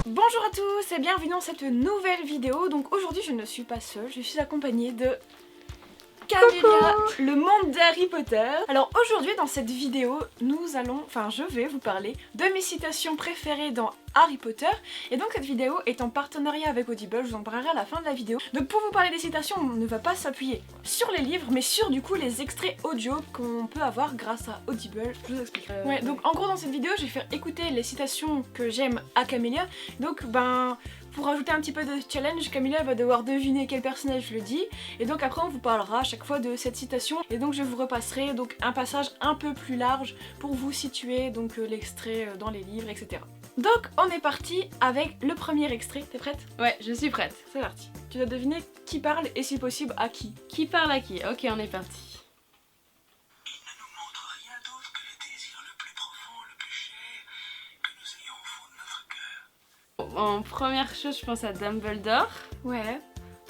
Bonjour à tous et bienvenue dans cette nouvelle vidéo. Donc aujourd'hui je ne suis pas seule, je suis accompagnée de Camélia, le monde d'Harry Potter. Alors aujourd'hui dans cette vidéo, je vais vous parler de mes citations préférées dans Harry Potter. Et donc cette vidéo est en partenariat avec Audible, je vous en parlerai à la fin de la vidéo. Donc pour vous parler des citations, on ne va pas s'appuyer sur les livres, mais sur du coup les extraits audio qu'on peut avoir grâce à Audible. Je vous explique. Ouais, donc en gros dans cette vidéo, je vais faire écouter les citations que j'aime à Camélia. Donc pour rajouter un petit peu de challenge, Camélia va devoir deviner quel personnage le dit. Et donc après on vous parlera à chaque fois de cette citation. Et donc je vous repasserai donc un passage un peu plus large pour vous situer donc l'extrait dans les livres, etc. Donc on est parti avec le premier extrait. T'es prête? Ouais, je suis prête. C'est parti. Tu dois deviner qui parle et si possible à qui. Qui parle à qui? Ok, on est parti. En première chose, je pense à Dumbledore. Ouais.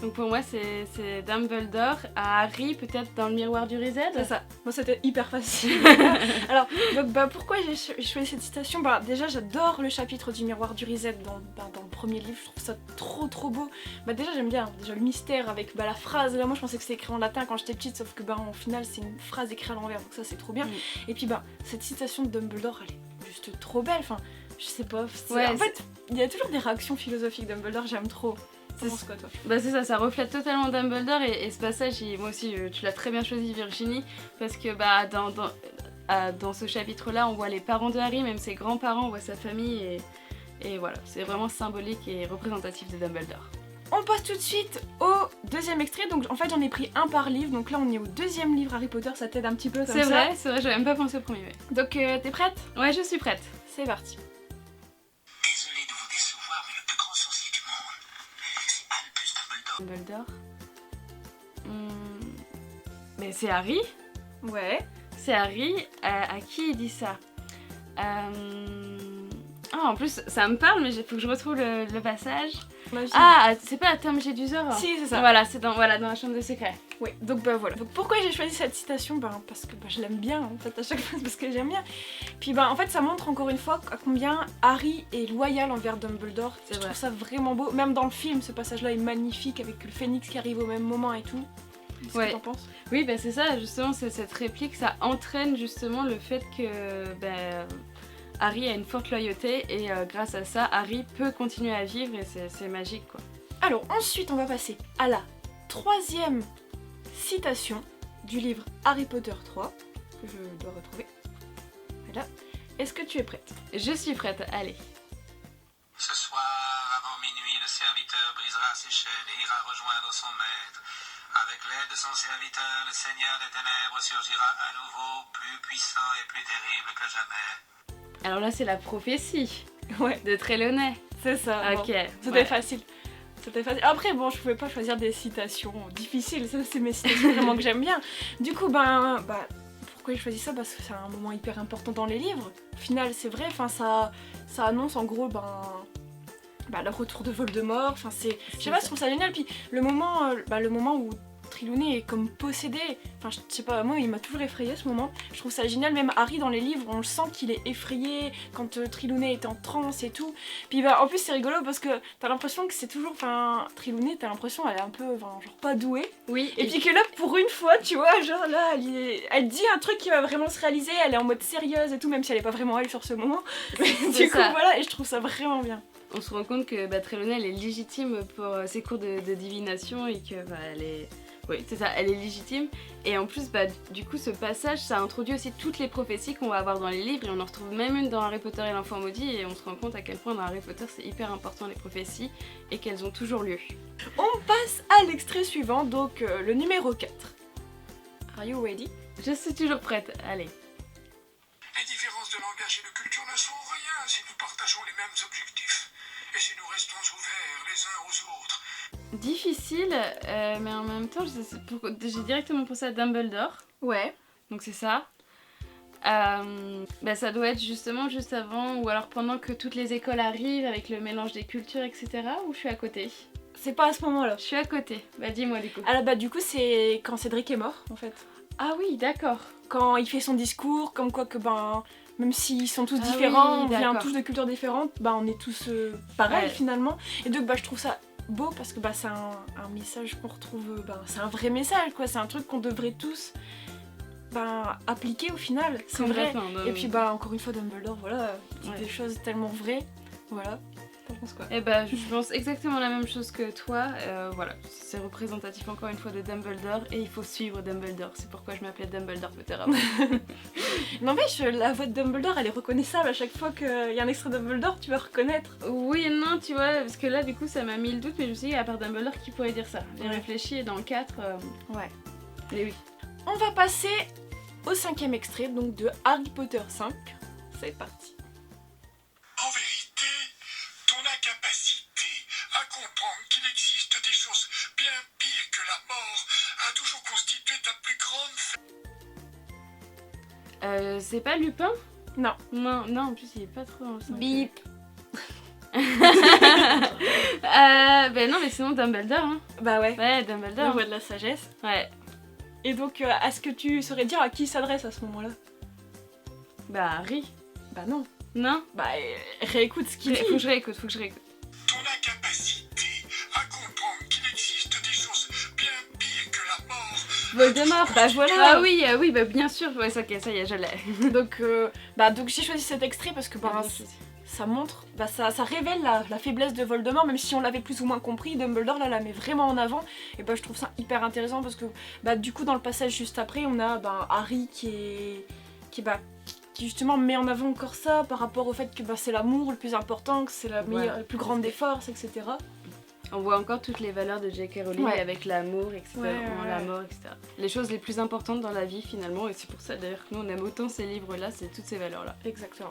Donc pour moi, c'est Dumbledore. À Harry, peut-être dans le miroir du Riséd. C'est ça. Moi, c'était hyper facile. Alors, donc, pourquoi j'ai choisi cette citation? Déjà, j'adore le chapitre du miroir du Riséd dans le premier livre. Je trouve ça trop beau. Déjà, j'aime bien déjà le mystère avec la phrase. Là, moi, je pensais que c'était écrit en latin quand j'étais petite, sauf que au final, c'est une phrase écrite à l'envers. Donc ça, c'est trop bien. Et puis, cette citation de Dumbledore, elle est juste trop belle. Enfin, je sais pas. Ouais, en fait, il y a toujours des réactions philosophiques Dumbledore. J'aime trop. C'est quoi toi? C'est ça reflète totalement Dumbledore et ce passage, moi aussi tu l'as très bien choisi Virginie, parce que dans ce chapitre là on voit les parents de Harry, même ses grands-parents, on voit sa famille et voilà, c'est vraiment symbolique et représentatif de Dumbledore. On passe tout de suite au deuxième extrait, donc en fait j'en ai pris un par livre, donc là on est au deuxième livre Harry Potter, ça t'aide un petit peu comme ça. C'est vrai, j'avais même pas pensé au premier. Donc t'es prête? Ouais, je suis prête. C'est parti. Dumbledore. Mais c'est Harry. Ouais. C'est Harry. À qui il dit ça? En plus, ça me parle, mais il faut que je retrouve le passage. C'est pas la Tom Jedusor? Si, c'est ça. Voilà, c'est dans la chambre de secret. Oui, donc voilà. Donc pourquoi j'ai choisi cette citation? Parce que je l'aime bien, en fait, à chaque fois, parce que j'aime bien. Puis en fait, ça montre encore une fois à combien Harry est loyal envers Dumbledore. Je trouve ça vraiment beau. Même dans le film, ce passage-là est magnifique, avec le phénix qui arrive au même moment et tout. Qu'est-ce que t'en penses? Oui, c'est ça, justement, c'est cette réplique, ça entraîne justement le fait que Harry a une forte loyauté et grâce à ça, Harry peut continuer à vivre et c'est magique, quoi. Alors ensuite, on va passer à la troisième citation du livre Harry Potter 3, que je dois retrouver. Voilà. Est-ce que tu es prête? Je suis prête, allez. Ce soir, avant minuit, le serviteur brisera ses chaînes et ira rejoindre son maître. Avec l'aide de son serviteur, le Seigneur des Ténèbres surgira à nouveau, plus puissant et plus terrible que jamais. Alors là, c'est la prophétie. Ouais. De Trelawney. C'est ça. Ok. C'était facile. C'était facile. Après, je pouvais pas choisir des citations difficiles. Ça, c'est mes citations vraiment que j'aime bien. Du coup, pourquoi j'ai choisi ça? Parce que c'est un moment hyper important dans les livres. Au final, c'est vrai. Enfin, ça annonce en gros, le retour de Voldemort. Enfin, je sais pas, je trouve ça génial. Puis le moment où Trelawney est comme possédé. Enfin, je sais pas, moi, il m'a toujours effrayé ce moment. Je trouve ça génial. Même Harry dans les livres, on le sent qu'il est effrayé quand Trelawney est en transe et tout. Puis en plus, c'est rigolo parce que t'as l'impression que c'est toujours. Enfin, Trelawney, t'as l'impression qu'elle est un peu, genre pas douée. Oui. Et puis que là, pour une fois, tu vois, genre là, elle dit un truc qui va vraiment se réaliser. Elle est en mode sérieuse et tout, même si elle est pas vraiment elle sur ce moment. Mais du coup, voilà, et je trouve ça vraiment bien. On se rend compte que Trelawney, elle est légitime pour ses cours de divination et que elle est... Oui, c'est ça, elle est légitime. Et en plus, du coup, ce passage, ça introduit aussi toutes les prophéties qu'on va avoir dans les livres. Et on en retrouve même une dans Harry Potter et l'enfant maudit. Et on se rend compte à quel point dans Harry Potter, c'est hyper important les prophéties et qu'elles ont toujours lieu. On passe à l'extrait suivant, donc le numéro 4. Are you ready? Je suis toujours prête, allez. Les différences de langage et de culture ne sont rien si nous partageons les mêmes objectifs et si nous restons ouverts les uns aux autres. Difficile, mais en même temps, j'ai directement pensé à Dumbledore. Ouais. Donc c'est ça. Ça doit être justement juste avant ou alors pendant que toutes les écoles arrivent avec le mélange des cultures, etc. Ou je suis à côté? C'est pas à ce moment-là. Je suis à côté. Dis-moi du coup. Alors du coup, c'est quand Cédric est mort, en fait. Ah oui, d'accord. Quand il fait son discours, comme quoi que ben, même s'ils sont tous Ah différents, oui, on vient d'accord. tous de cultures différentes, ben on est tous pareils Ouais. finalement. Et donc bah, je trouve ça beau parce que bah, c'est un message qu'on retrouve, ben, c'est un vrai message quoi, c'est un truc qu'on devrait tous ben, appliquer au final, c'est vrai. Complètement, Et puis bah encore une fois Dumbledore, voilà, dit Ouais. des choses tellement vraies, voilà. T'en penses quoi? Eh bah, je pense exactement la même chose que toi. Voilà, c'est représentatif encore une fois de Dumbledore et il faut suivre Dumbledore. C'est pourquoi je m'appelais Dumbledore Potter avant. N'empêche, la voix de Dumbledore elle est reconnaissable à chaque fois qu'il y a un extrait de Dumbledore, tu vas reconnaître. Oui et non, tu vois, parce que là, du coup, ça m'a mis le doute, mais je me suis dit, à part Dumbledore, qui pourrait dire ça? J'ai Ouais. réfléchi et dans le 4, Ouais. mais oui. On va passer au 5e extrait, donc de Harry Potter 5. C'est parti. En vérité, ton incapacité à comprendre qu'il existe des choses bien pires que la mort a toujours constitué ta plus grande C'est pas Lupin? Non. Non, non, en plus, il est pas trop dans le 5. Bip. Ben non, mais sinon Dumbledore, hein. Bah ouais, Ouais, la Dumbledore. voix de la sagesse. Ouais. Et donc, est-ce que tu saurais dire à qui il s'adresse à ce moment-là? Bah, Harry. Bah non. Non? Bah réécoute ce qu'il dit. Faut que je réécoute, ton incapacité à comprendre qu'il existe des choses bien pires que la mort. Voldemort. Bah voilà. Ah oui, oui, bah bien sûr. Ouais, ça, ok, ça y est, je l'ai. Donc, donc j'ai choisi cet extrait parce que bah, ça montre, bah, ça révèle la faiblesse de Voldemort, même si on l'avait plus ou moins compris, Dumbledore là la met vraiment en avant, et bah je trouve ça hyper intéressant parce que bah du coup dans le passage juste après on a bah, Harry qui justement met en avant encore ça par rapport au fait que bah, c'est l'amour le plus important, que c'est la meilleure, la plus grande des forces, etc. On voit encore toutes les valeurs de J.K. Rowling Ouais. avec l'amour, etc. Ouais. La mort, etc. Les choses les plus importantes dans la vie finalement, et c'est pour ça d'ailleurs que nous on aime autant ces livres-là, c'est toutes ces valeurs-là. Exactement.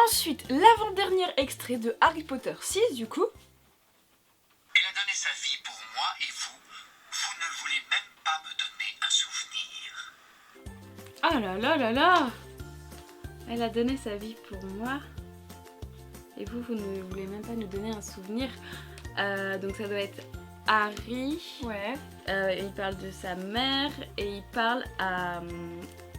Ensuite, l'avant-dernier extrait de Harry Potter 6 du coup. Il a donné sa vie pour moi et vous ne voulez même pas me donner un souvenir. Ah là là là là! Elle a donné sa vie pour moi. Et vous ne voulez même pas nous donner un souvenir. Donc ça doit être Harry. Ouais. Il parle de sa mère et il parle à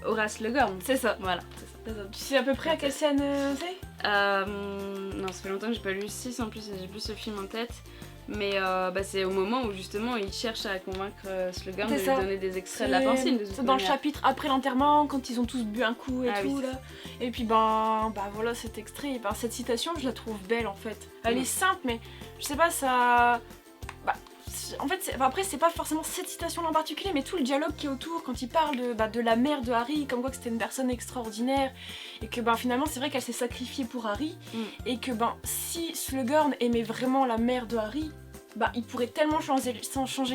Horace Slughorn. C'est ça. Voilà, c'est ça. Tu sais à peu près à quelle scène c'est? Non, ça fait longtemps que j'ai pas lu le 6 en plus, j'ai plus ce film en tête. Mais c'est au moment où justement il cherche à convaincre Slughorn de lui ça. donner des extraits de la pensine. C'est dans le chapitre après l'enterrement, quand ils ont tous bu un coup et tout oui, là. Et puis bah voilà cet extrait, ben, cette citation je la trouve belle en fait. Elle est simple mais je sais pas ça... en fait après c'est pas forcément cette citation là en particulier mais tout le dialogue qui est autour quand il parle de la mère de Harry, comme quoi que c'était une personne extraordinaire et que finalement c'est vrai qu'elle s'est sacrifiée pour Harry et que si Slughorn aimait vraiment la mère de Harry, il pourrait tellement changer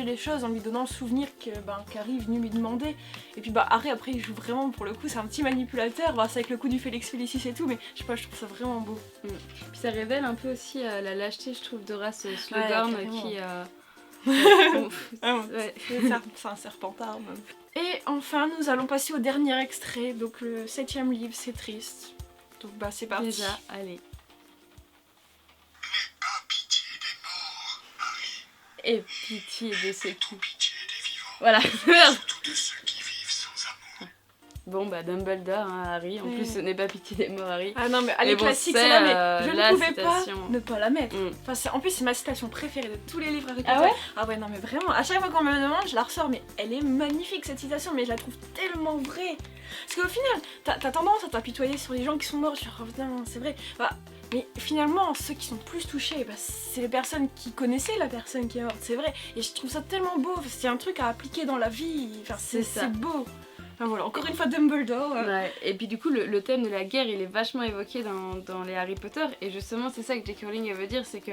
les choses en lui donnant le souvenir qu'Harry est venu lui demander. Et puis Harry après il joue vraiment, pour le coup c'est un petit manipulateur, c'est avec le coup du Félix Félicis et tout, mais je sais pas, je trouve ça vraiment beau. Puis ça révèle un peu aussi la lâcheté je trouve d'Horace Slughorn qui... ouais. C'est un serpentard même. Et enfin nous allons passer au dernier extrait, donc le 7e livre, c'est triste. Donc c'est parti. Déjà, allez. N'aie pas pitié des morts, Harry. Et pitié de ceux qui... Pitié des vivants. Voilà. Surtout de ceux qui vivent sans amour. Bon Dumbledore, hein, Harry. En plus ce n'est pas pitié des morts, Harry. Ah non mais elle est bon, classique c'est, celle-là, mais je la ne pouvais citation. pas ne pas la mettre. Mm. En plus c'est ma citation préférée de tous les livres Harry Potter. Ah ouais? Ah ouais non mais vraiment, à chaque fois qu'on me le demande je la ressors, mais elle est magnifique cette citation, mais je la trouve tellement vraie. Parce qu'au final, t'as tendance à t'apitoyer sur les gens qui sont morts, genre oh, putain c'est vrai. Mais finalement ceux qui sont plus touchés, c'est les personnes qui connaissaient la personne qui est morte, c'est vrai. Et je trouve ça tellement beau, c'est un truc à appliquer dans la vie, c'est beau. Enfin voilà, encore une fois Dumbledore. Ouais. Et puis du coup le thème de la guerre il est vachement évoqué dans les Harry Potter et justement c'est ça que J.K. Rowling veut dire, c'est que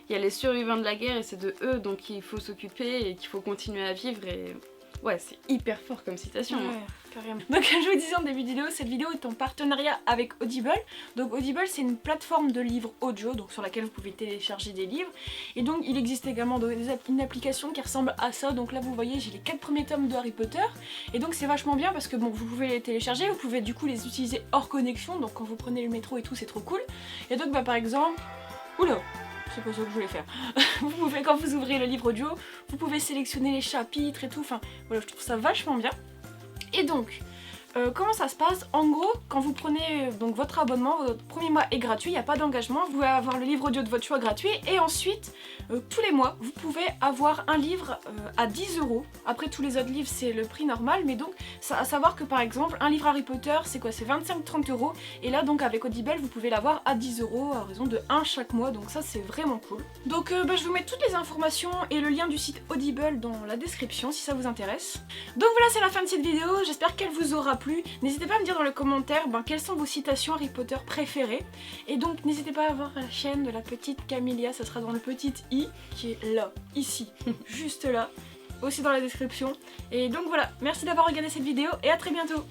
il y a les survivants de la guerre et c'est de eux dont il faut s'occuper et qu'il faut continuer à vivre et ouais c'est hyper fort comme citation. Ouais, carrément. Donc comme je vous disais en début de vidéo, cette vidéo est en partenariat avec Audible. Donc Audible c'est une plateforme de livres audio donc sur laquelle vous pouvez télécharger des livres. Et donc il existe également une application qui ressemble à ça. Donc là vous voyez j'ai les 4 premiers tomes de Harry Potter. Et donc c'est vachement bien parce que bon vous pouvez les télécharger, vous pouvez du coup les utiliser hors connexion. Donc quand vous prenez le métro et tout c'est trop cool. Et donc par exemple... Oula, c'est pas ça que je voulais faire. Vous pouvez, quand vous ouvrez le livre audio, vous pouvez sélectionner les chapitres et tout. Enfin voilà, je trouve ça vachement bien. Et donc, comment ça se passe? En gros, quand vous prenez donc votre abonnement, votre premier mois est gratuit, il n'y a pas d'engagement, vous pouvez avoir le livre audio de votre choix gratuit et ensuite, tous les mois, vous pouvez avoir un livre à 10 €. Après, tous les autres livres, c'est le prix normal, mais donc, à savoir que par exemple, un livre Harry Potter, c'est quoi? C'est 25-30 € et là, donc avec Audible, vous pouvez l'avoir à 10 € à raison de 1 chaque mois, donc ça, c'est vraiment cool. Donc, je vous mets toutes les informations et le lien du site Audible dans la description si ça vous intéresse. Donc voilà, c'est la fin de cette vidéo, j'espère qu'elle vous aura plu. N'hésitez pas à me dire dans les commentaires quelles sont vos citations Harry Potter préférées. Et donc n'hésitez pas à voir la chaîne de la petite Camélia, ça sera dans le petit i qui est là, ici, juste là, aussi dans la description. Et donc voilà, merci d'avoir regardé cette vidéo et à très bientôt.